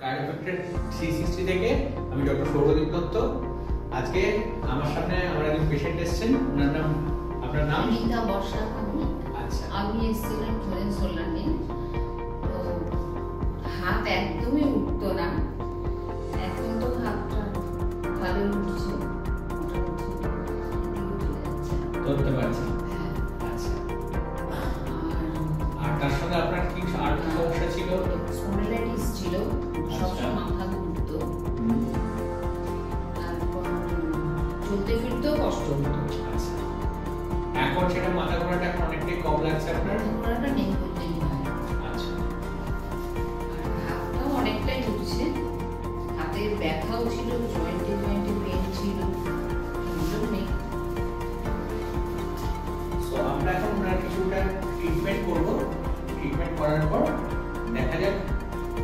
কায়োপ্র্যাক্টর 360 থেকে আমি ডক্টর সৌরদীপ দত্ত। আজকে আমার সামনে আমার একজন পেশেন্ট এসেছেন, ওনার নাম, আপনার নাম? অনিতা বর্ষা। আচ্ছা, আমি এসেছিলাম ধরেন সোলানে, তো হাত একদমই উঠতো না। এখন তো হাতটা ভালো উঠছে, ধরতে পারছি। আচ্ছা, আর তার সঙ্গে আপনার কি আর কি সমস্যা ছিল? স্পন্ডিলাইটিস ছিল, সবসময় মাথা ঘুরতো, তারপর চলতে ফিরতেও কষ্ট হতো। আচ্ছা, এখন সেটা মাথা ঘোরাটা এখন অনেকটাই কম লাগছে আপনার? ঘোরাটা নেই বললেই হয়। আচ্ছা, আর হাতটাও অনেকটাই উঠছে, হাতের ব্যথাও ছিল, জয়েন্টে জয়েন্টে পেন ছিল, এগুলো নেই। সো আমরা এখন ওনার কিছুটা ট্রিটমেন্ট করব। ট্রিটমেন্ট করার পর দেখা যাক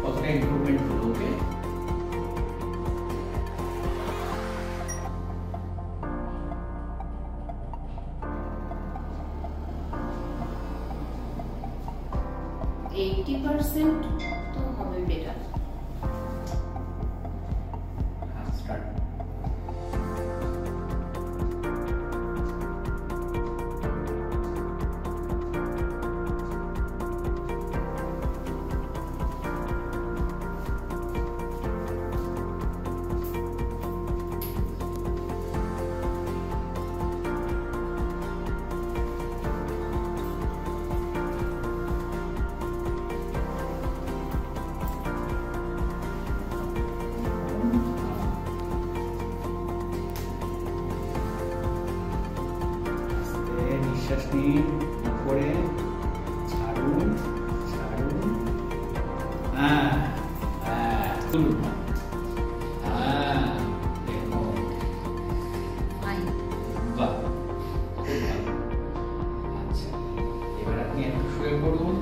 কতটা ইমপ্রুভমেন্ট হলো। ওকে, এইটি % তো হবে বেটার। স্টার্ট। নিঃশ্বাস নিন, উপরে ছাড়ুন, ছাড়ুন। তুলুন। দেখুন, ফাইন। বাহ, খুব ভালো। আচ্ছা, এবার আপনি একটু শুয়ে পড়ুন।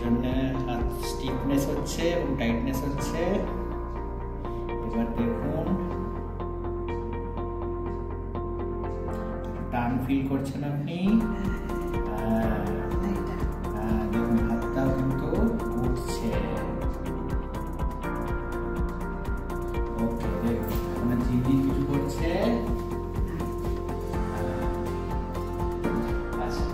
জন্য হাত স্টিফনেস হচ্ছে এবং টাইটনেস হচ্ছে। এবার দেখুন, টান ফিল করছেন আপনি। দেখুন হাতটাও কিন্তু উঠছে। ওকে, দেখুন আপনার জিজি কিছু করছে। আচ্ছা,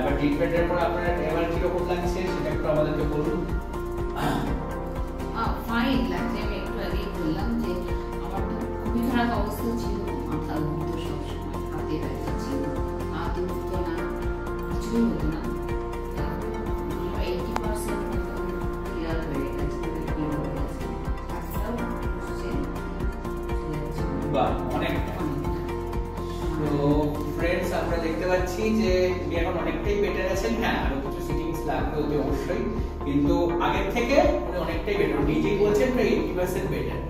এবার ট্রিটমেন্টের পর আপনার এবার কিরকম লাগছে সেটা একটু আমাদেরকে বলুন। ফাইন লাগছে। আমি একটু আগেই বললাম যে আমার তো খুবই খারাপ অবস্থা ছিল, মাথা ঘুরতো সবসময়, হাতে ব্যথা ছিল, হাত উঠতো না, কিছুই হতো না। 80% ক্লিয়ার হয়ে গেছে, ক্লিয়ার হয়ে গেছে। হাতটাও উঠছে, বাহ, অনেকটা। তো ফ্রেন্ডস, আমরা দেখতে পাচ্ছি যে উনি এখন অনেকটাই বেটার আছেন। হ্যাঁ, আরো কিছু সিটিংস লাগবে ওতে অবশ্যই, কিন্তু আগের থেকে উনি অনেকটাই বেটার। নিজেই বলছেন 80% বেটার।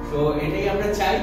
তো এটাই আমরা চাই